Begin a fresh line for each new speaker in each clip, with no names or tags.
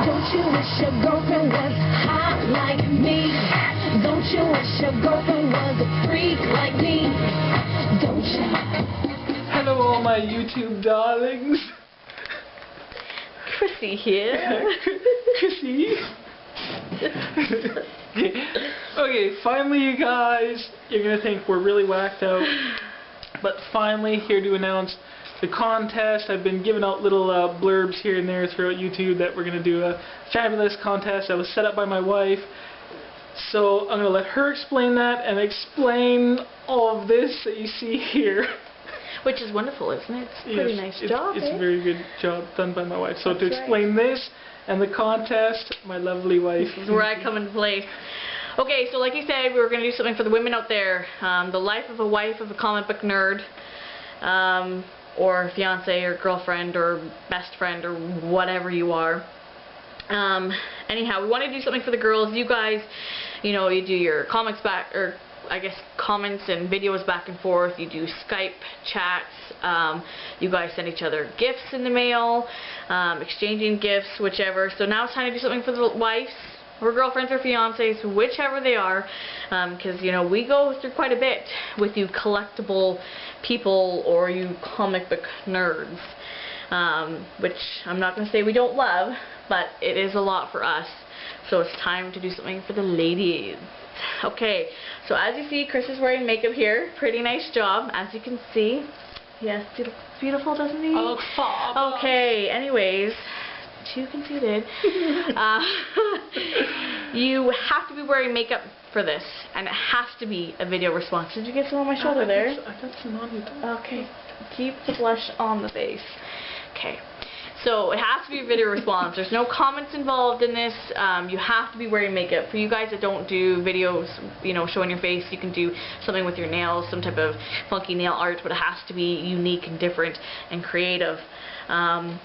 Don't you wish your girlfriend was hot like me? Don't you wish your girlfriend was a freak like me? Don't you?
Hello all my YouTube darlings.
Chrissy here.
Chrissy. Okay, finally you guys, you're going to think we're really whacked out, but finally here to announce the contest. I've been giving out little blurbs here and there throughout YouTube that we're going to do a fabulous contest that was set up by my wife. So I'm going to let her explain that and explain all of this that you see here.
Which is wonderful, isn't it? It's a pretty nice job.
It's a very good job done by my wife. So
That's
to explain this and the contest, my lovely wife.
This is where I come into play. Okay, so like you said, we were going to do something for the women out there. The life of a wife of a comic book nerd. Or fiance or girlfriend or best friend or whatever you are. Anyhow, we want to do something for the girls. You guys, you know, you do your comics back, or I guess comments and videos back and forth. You do Skype chats. You guys send each other gifts in the mail, exchanging gifts, whichever. So now it's time to do something for the wives, or girlfriends or fiancés, whichever they are, because you know we go through quite a bit with you collectible people or you comic book nerds, which I'm not going to say we don't love, but it is a lot for us. So it's time to do something for the ladies. Okay, so as you see, Chris is wearing makeup here. Pretty nice job, as you can see. Yes, he looks beautiful, doesn't he?
I look fab.
Okay, anyways, too conceited. You have to be wearing makeup for this, and it has to be a video response. Did you get some on my shoulder there?
I got some on you.
Okay, keep the blush on the face. Okay, so it has to be a video response. There's no comments involved in this. You have to be wearing makeup. For you guys that don't do videos, you know, showing your face, you can do something with your nails, some type of funky nail art, but it has to be unique and different and creative. I'm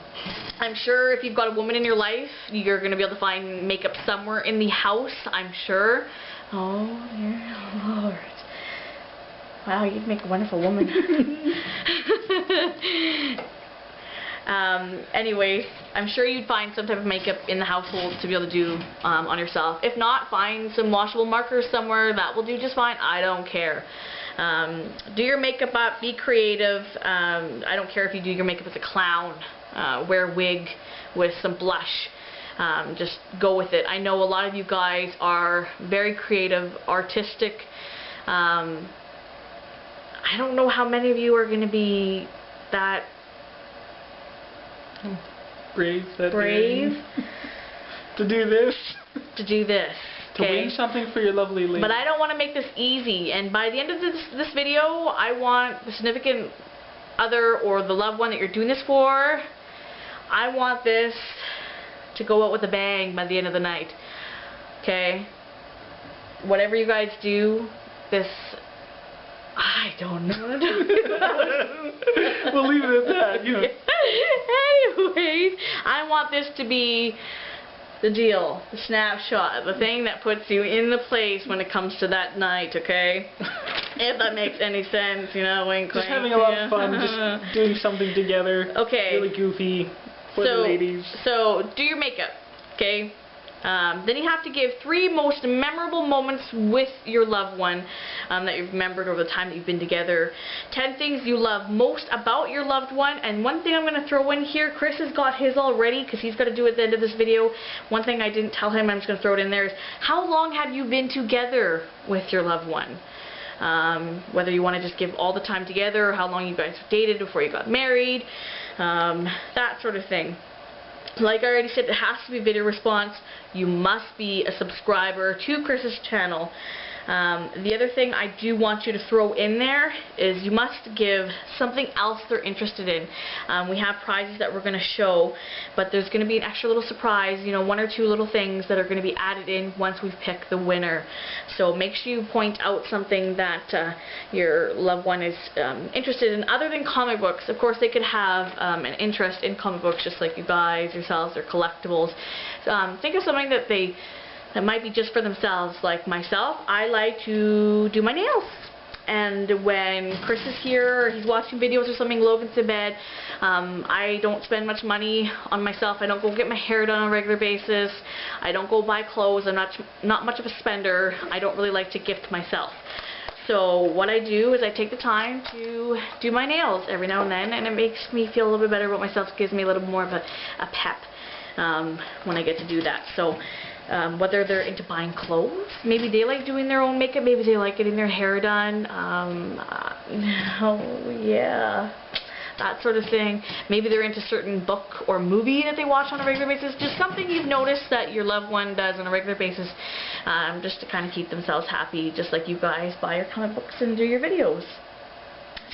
sure if you've got a woman in your life, you're going to be able to find makeup somewhere in the house, I'm sure. Oh, dear Lord. Wow, you'd make a wonderful woman. Anyway, I'm sure you'd find some type of makeup in the household to be able to do on yourself. If not, find some washable markers somewhere. That will do just fine. I don't care. Do your makeup up. Be creative. I don't care if you do your makeup as a clown. Wear a wig with some blush. Just go with it. I know a lot of you guys are very creative, artistic. I don't know how many of you are going to be that
brave
to
do this.
Okay?
To win something for your lovely lady.
But I don't want to make this easy, and by the end of this video, I want the significant other or the loved one that you're doing this for, I want this to go out with a bang by the end of the night. Okay? Whatever you guys do, this, I don't know.
We'll leave it at that, you know.
Anyways, I want this to be the deal, the snapshot, the thing that puts you in the place when it comes to that night, okay? If that makes any sense, you know, wink,
Just
wink.
having a lot of fun, just doing something together.
Okay.
Really goofy for the ladies.
So, do your makeup, okay? Then you have to give 3 most memorable moments with your loved one that you've remembered over the time that you've been together. 10 things you love most about your loved one. And one thing I'm going to throw in here, Chris has got his already because he's got to do it at the end of this video. One thing I didn't tell him, I'm just going to throw it in there, is how long have you been together with your loved one? Whether you want to just give all the time together, or how long you guys dated before you got married, that sort of thing. Like I already said, it has to be video response. You must be a subscriber to Chris's channel. The other thing I do want you to throw in there is you must give something else they're interested in. We have prizes that we're going to show, but there's going to be an extra little surprise, you know, 1 or 2 little things that are going to be added in once we've picked the winner. So make sure you point out something that your loved one is interested in other than comic books. Of course, they could have an interest in comic books just like you guys, yourselves, or collectibles. Think of something that might be just for themselves. Like myself, I like to do my nails. And when Chris is here or he's watching videos or something, Logan's in bed, I don't spend much money on myself. I don't go get my hair done on a regular basis. I don't go buy clothes. I'm not much of a spender. I don't really like to gift myself. So what I do is I take the time to do my nails every now and then, and it makes me feel a little bit better about myself. It gives me a little more of a pep when I get to do that. So whether they're into buying clothes, maybe they like doing their own makeup, maybe they like getting their hair done, that sort of thing. Maybe they're into a certain book or movie that they watch on a regular basis. Just something you've noticed that your loved one does on a regular basis, just to kind of keep themselves happy, just like you guys buy your comic books and do your videos.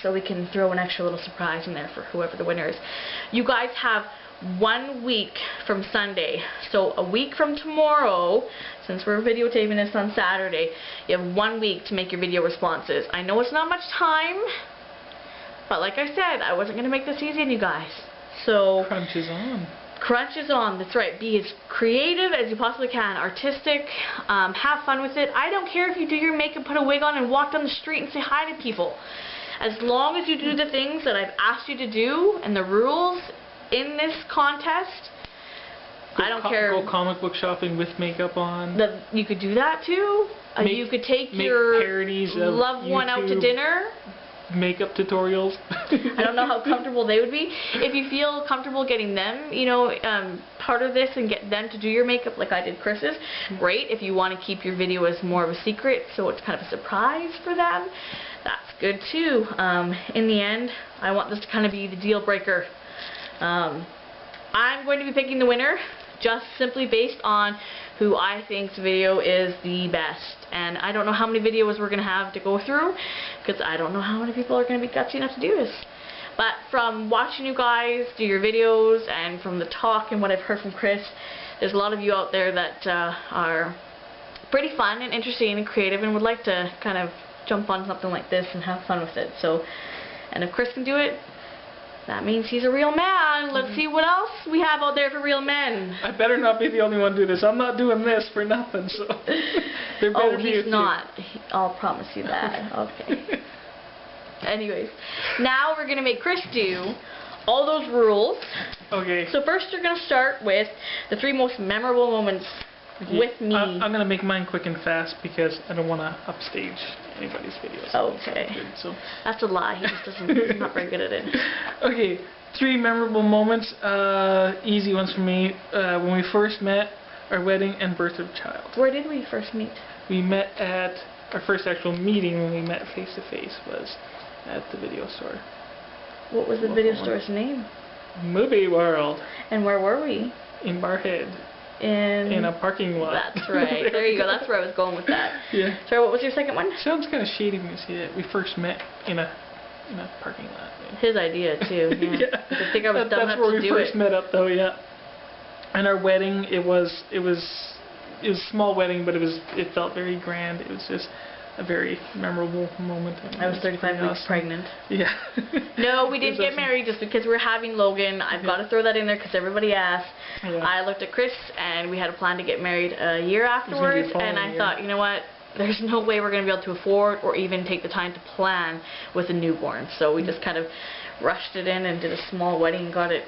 So we can throw an extra little surprise in there for whoever the winner is. You guys have 1 week from Sunday. So a week from tomorrow, since we're videotaping this on Saturday, you have 1 week to make your video responses. I know it's not much time, but like I said, I wasn't going to make this easy on you guys. So
Crunch is on.
Crunch is on, that's right. Be as creative as you possibly can, artistic, have fun with it. I don't care if you do your makeup, put a wig on, and walk down the street and say hi to people. As long as you do the things that I've asked you to do and the rules in this contest, I don't care.
Go comic book shopping with makeup on.
You could do that too. You could take your loved one out to dinner.
Makeup tutorials.
I don't know how comfortable they would be. If you feel comfortable getting them, you know, part of this and get them to do your makeup like I did Chris's, great. If you want to keep your video as more of a secret, so it's kind of a surprise for them, that's good too. In the end, I want this to kind of be the deal breaker. I'm going to be picking the winner just simply based on who I think's video is the best. And I don't know how many videos we're going to have to go through, because I don't know how many people are going to be gutsy enough to do this. But from watching you guys do your videos and from the talk and what I've heard from Chris, there's a lot of you out there that are pretty fun and interesting and creative and would like to kind of jump on something like this and have fun with it. So, and if Chris can do it, that means he's a real man. Let's see what else we have out there for real men.
I better not be the only one to do this. I'm not doing this for nothing, so there better be a few.
He's not. I'll promise you that. Okay. Anyways, now we're going to make Chris do all those rules.
Okay.
So first you're going to start with the 3 most memorable moments with me.
I'm going to make mine quick and fast because I don't want to upstage anybody's videos.
Okay.
So
that's a lie. He just doesn't. He's not very good at it.
Okay. 3 memorable moments. Easy ones for me. When we first met, our wedding and birth of a child.
Where did we first meet?
We met at our first actual meeting when we met face to face was at the video store.
What was the video store's name?
Movie World.
And where were we?
In Barhead.
In
a parking lot.
That's right. There you go. That's where I was going with that.
Yeah.
Sorry, what was your second one?
Sounds kind of shady when you see that. We first met in a parking lot. Yeah.
His idea too. Yeah.
Yeah.
I think I was dumb enough to do it.
That's where we first met up, though. Yeah. And our wedding, it was a small wedding, but it felt very grand. It was just a very memorable moment.
I was 35 weeks pregnant.
Yeah.
No, we didn't get married just because we're having Logan. I've got to throw that in there because everybody asked.
Yeah.
I looked at Chris and we had a plan to get married a year afterwards, and I thought, you know what? There's no way we're going to be able to afford or even take the time to plan with a newborn. So we just kind of rushed it in and did a small wedding and got it.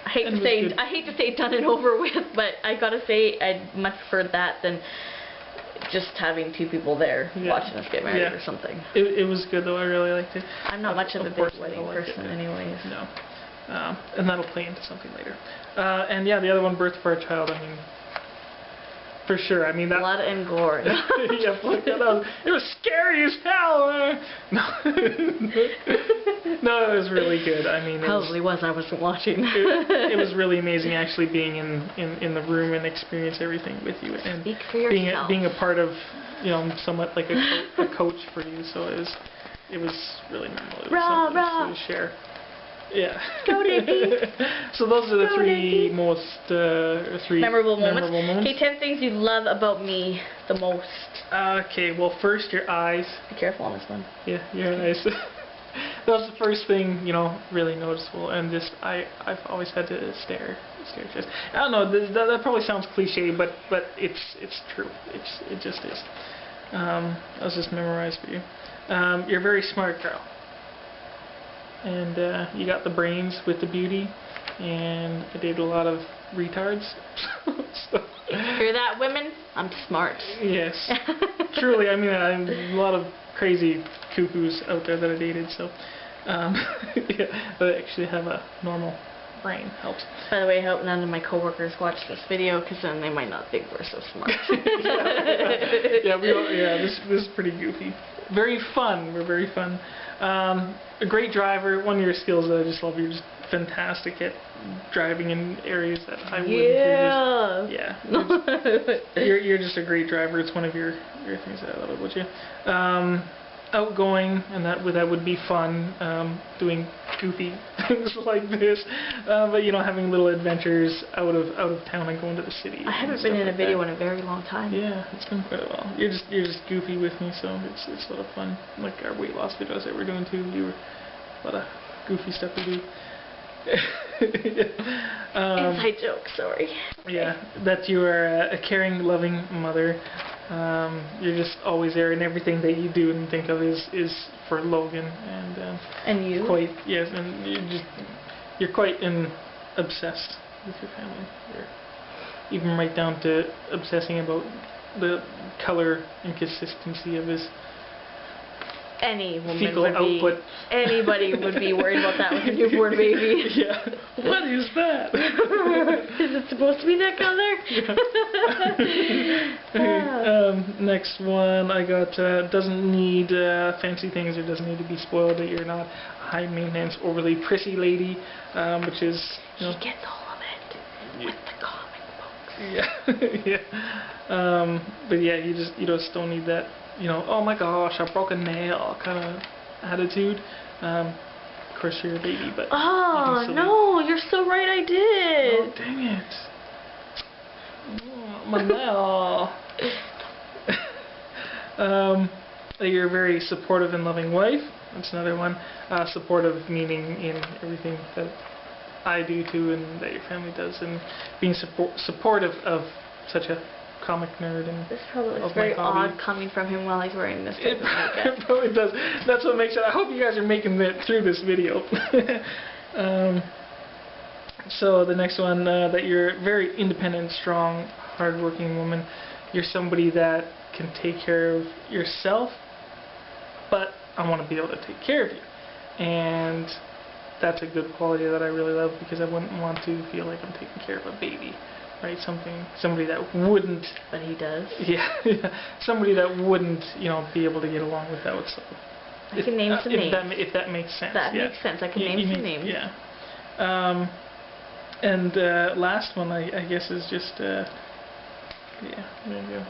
I hate to say done and over with, but I gotta say I much prefer that than just having 2 people there watching us get married or something.
It was good though. I really liked it.
I'm not much of a big wedding person, anyways.
No, and that'll play into something later. And yeah, the other one, birth for a child. I mean, for sure. I mean that.
Blood and gore.
Yeah, it was scary as hell. No, it was really good. I mean,
probably was. I wasn't watching.
It was really amazing actually being in the room and experience everything with you and
speak for yourself.
being a part of, you know, somewhat like a coach for you. So it was really memorable. It was something to share. Yeah.
Go Dickie.
So those are the 3 most
memorable moments. Okay, 10 things you love about me the most.
Okay, well first your eyes.
Be careful on this one.
Yeah, your eyes. That was the first thing, you know, really noticeable, and just I've always had to stare. Just, I don't know. That probably sounds cliche, but it's true. It just is. I'll just memorize for you. You're a very smart girl. And you got the brains with the beauty. And I dated a lot of retards. So,
Hear that, women? I'm smart.
yes. Truly, I mean, I'm a lot of crazy cuckoos out there that I dated, so yeah, but I actually have a normal brain. Helps.
By the way, I hope none of my coworkers watch this video, because then they might not think we're so smart.
This is pretty goofy. Very fun. We're very fun. A great driver. One of your skills that I just love. You're just fantastic at driving in areas that I wouldn't. You're just a great driver. It's one of your things that I love about you. Outgoing, and that would be fun, doing goofy things like this, but having little adventures out of town and going to the city.
I haven't been in a video in a very long time.
Yeah, it's been quite a while. You're just goofy with me, so it's a lot of fun. Like our weight loss videos that we're doing too. A lot of goofy stuff we do.
Inside joke, sorry.
Yeah, that you are a caring, loving mother. You're just always there, and everything that you do and think of is for Logan
and you.
Quite yes, and you're quite obsessed with your family. You're even right down to obsessing about the color and consistency of his
any woman
fecal
would be,
output.
Anybody would be worried about that with a newborn baby.
Yeah. What is that?
Is it supposed to be that color?
Yeah. Next one I got doesn't need fancy things or doesn't need to be spoiled. That you're not a high maintenance, overly prissy lady, which is
He gets all of it with the comic books.
Yeah. But yeah, you just don't need that. Oh my gosh, I broke a nail kind of attitude. Of course, you're a baby, but
oh no, you're so right. I did.
Oh dang it! Oh, my nail. You're a very supportive and loving wife. That's another one. Supportive meaning in everything that I do too, and that your family does, and being supportive of such a comic nerd and
this probably looks very odd coming from him while he's wearing this type of makeup.
It probably does. That's what makes it. I hope you guys are making it through this video. So the next one, that you're a very independent, strong, hardworking woman. You're somebody that can take care of yourself, but I want to be able to take care of you, and that's a good quality that I really love, because I wouldn't want to feel like I'm taking care of a baby. Right, somebody that wouldn't.
But he does.
Yeah, somebody that wouldn't, be able to get along without. So,
I can name some names.
If that makes sense.
That makes sense. I can name some names.
Yeah. And last one, I guess, is just. There you go.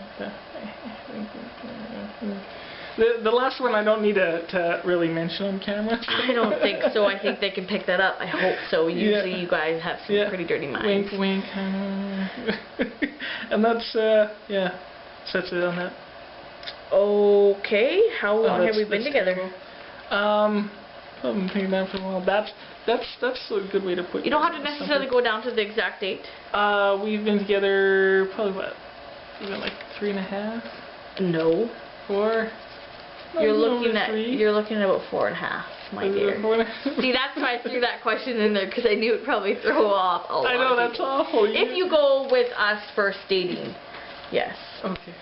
The last one I don't need to really mention on camera.
I don't think so. I think they can pick that up. I hope so. Usually you guys have some pretty dirty minds.
Wink, wink. And that's, sets it on that.
Okay. How long have we been together?
I've been thinking that for a while. That's a good way to put it.
You don't have to necessarily go down to the exact date.
We've been together probably, what, even like 3.5?
No.
4?
You're looking at about 4.5, my dear. See, that's why I threw that question in there, because I knew it'd probably throw off a lot.
I know, that's awful.
If you go with us first dating, yes.
Okay.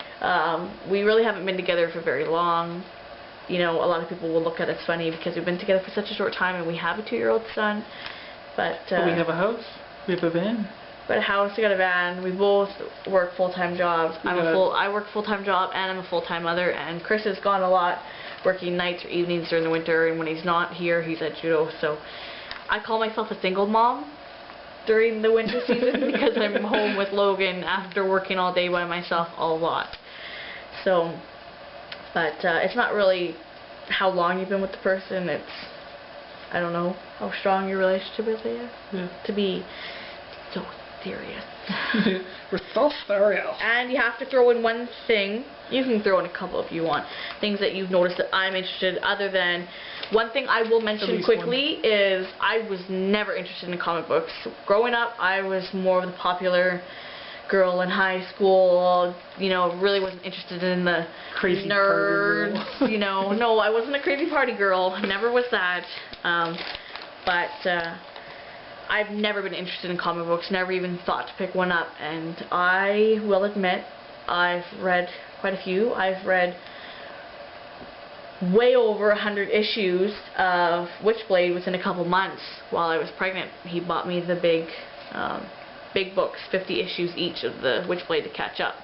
We really haven't been together for very long. A lot of people will look at us funny because we've been together for such a short time, and we have a 2-year-old son. But
we have a house. We have a van.
But a house, we got a van. We both work full-time jobs. I work full-time job, and I'm a full-time mother. And Chris has gone a lot, working nights or evenings during the winter. And when he's not here, he's at judo. So I call myself a single mom during the winter season because I'm home with Logan after working all day by myself a lot. So, but it's not really how long you've been with the person. It's, I don't know, how strong your relationship is, I guess.
Yeah.
To be so serious.
We're so serious.
And you have to throw in one thing. You can throw in a couple if you want. Things that you've noticed that I'm interested, other than one thing I will mention quickly is I was never interested in comic books. Growing up, I was more of the popular girl in high school, you know, really wasn't interested in the
Crazy
nerds,
party girl.
you know. No, I wasn't a crazy party girl. Never was that. But I've never been interested in comic books, never even thought to pick one up, and I will admit I've read quite a few. I've read way over 100 issues of Witchblade within a couple months while I was pregnant. He bought me the big books, 50 issues each of the Witchblade to catch up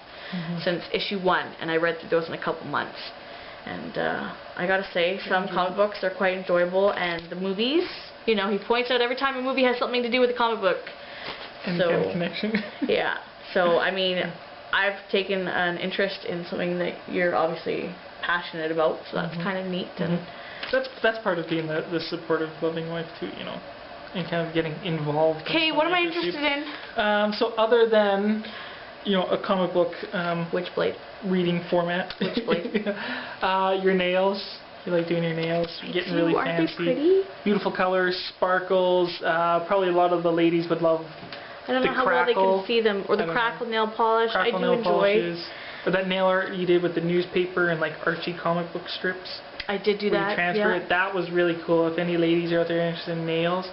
since issue 1, and I read through those in a couple months. And I gotta say, some comic books are quite enjoyable, and the movies, you know, he points out every time a movie has something to do with the comic book.
Any kind of connection.
Yeah. So, I mean, I've taken an interest in something that you're obviously passionate about, so that's kind of neat. And
that's part of being the supportive, loving wife too, you know, and kind of getting involved.
Okay, what am I interested in?
So other than, you know, a comic book
Witchblade.
reading format,
Witchblade.
your nails. You like doing your nails, getting really
Aren't
fancy.
they pretty?
Beautiful colors, sparkles. Probably a lot of the ladies would love
I don't know how well they can see them, or the crackle nail polish. I do enjoy.
Polishes. Or that nail art you did with the newspaper and like Archie comic book strips.
I did do
where
that.
You transfer it. That was really cool. If any ladies are out there interested in nails,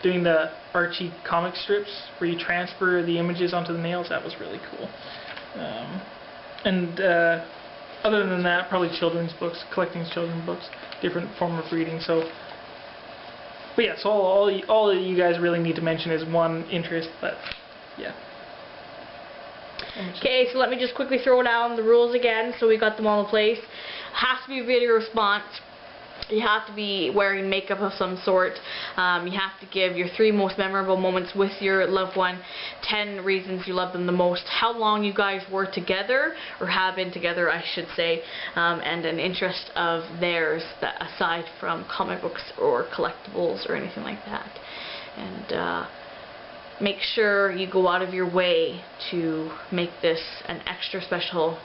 doing the Archie comic strips where you transfer the images onto the nails, that was really cool. Other than that, probably children's books, collecting children's books, different form of reading. So, but yeah, so all that you guys really need to mention is one interest, but yeah.
Okay, so let me just quickly throw down the rules again, so we got them all in place. Has to be a video response. You have to be wearing makeup of some sort. You have to give your 3 most memorable moments with your loved one, 10 reasons you love them the most, how long you guys were together, or have been together, I should say, and an interest of theirs that aside from comic books or collectibles or anything like that. And make sure you go out of your way to make this an extra special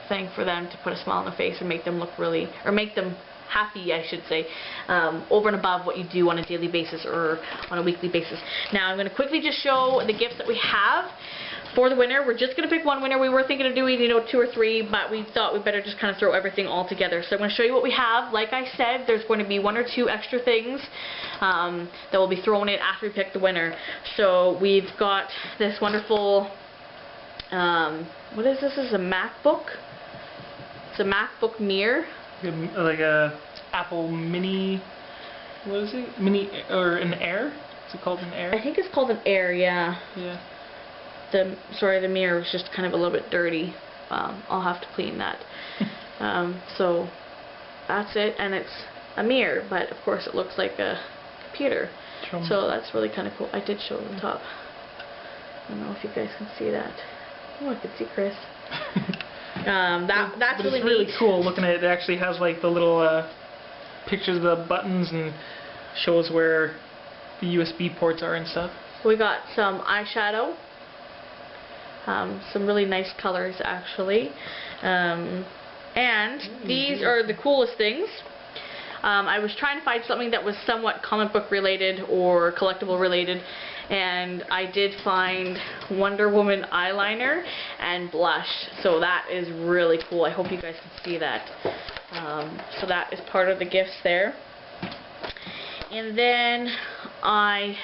thing for them, to put a smile on their face or make them look really, or make them happy, I should say, over and above what you do on a daily basis or on a weekly basis. Now I'm going to quickly just show the gifts that we have for the winner. We're just going to pick one winner. We were thinking of doing, you know, 2 or 3, but we thought we'd better just kind of throw everything all together. So I'm going to show you what we have. Like I said, there's going to be 1 or 2 extra things that will be thrown in after we pick the winner. So we've got this wonderful, what is this? This is a MacBook. It's a MacBook mirror.
Like a Apple Mini, what is it? Mini, or an Air? Is it called an Air?
I think it's called an Air, yeah.
Yeah.
Sorry, the mirror was just kind of a little bit dirty. I'll have to clean that. So that's it, and it's a mirror, but of course it looks like a computer. So that's really kind of cool. I did show the top. I don't know if you guys can see that. Oh, I can see Chris. That's really neat.
Really cool looking at it. It actually has like the little pictures of the buttons and shows where the USB ports are and stuff.
We got some eyeshadow, some really nice colors actually, and these are the coolest things. I was trying to find something that was somewhat comic book related or collectible related, and I did find Wonder Woman eyeliner and blush, so that is really cool. I hope you guys can see that. So that is part of the gifts there. And then I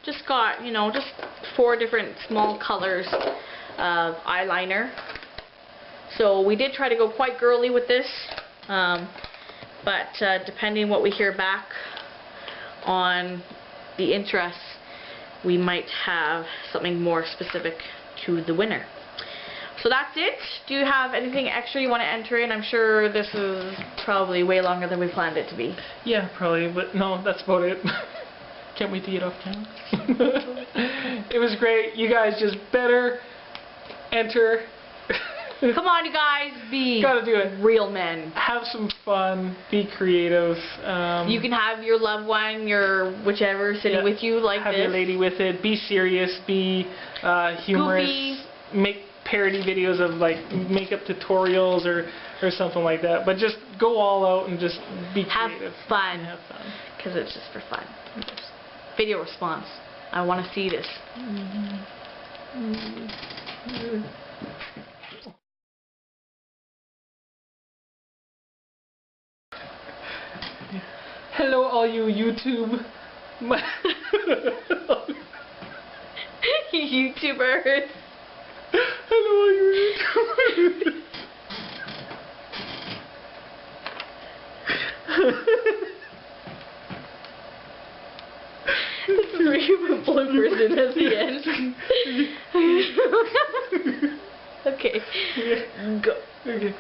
just got, you know, just 4 different small colors of eyeliner. So we did try to go quite girly with this, but depending what we hear back on the interests, we might have something more specific to the winner. So that's it. Do you have anything extra you want to enter in? I'm sure this is probably way longer than we planned it to be.
Yeah, probably, but no, that's about it. Can't wait to get off camera. It was great. You guys just better enter.
Come on, you guys, be
Gotta do it.
real men.
Have some fun. Be creative.
You can have your loved one, your whichever, sitting with you like
have
this.
Have your lady with it. Be serious. Be humorous.
Goofy.
Make parody videos of like makeup tutorials or something like that. But just go all out and just be creative.
Have fun.
Have fun.
Because it's just for fun. Video response. I want to see this.
Hello, all you YouTube.
YouTubers.
Hello, all you YouTubers.
This is where you put bloopers in at the end. Okay.
Yeah.
Go.
Okay.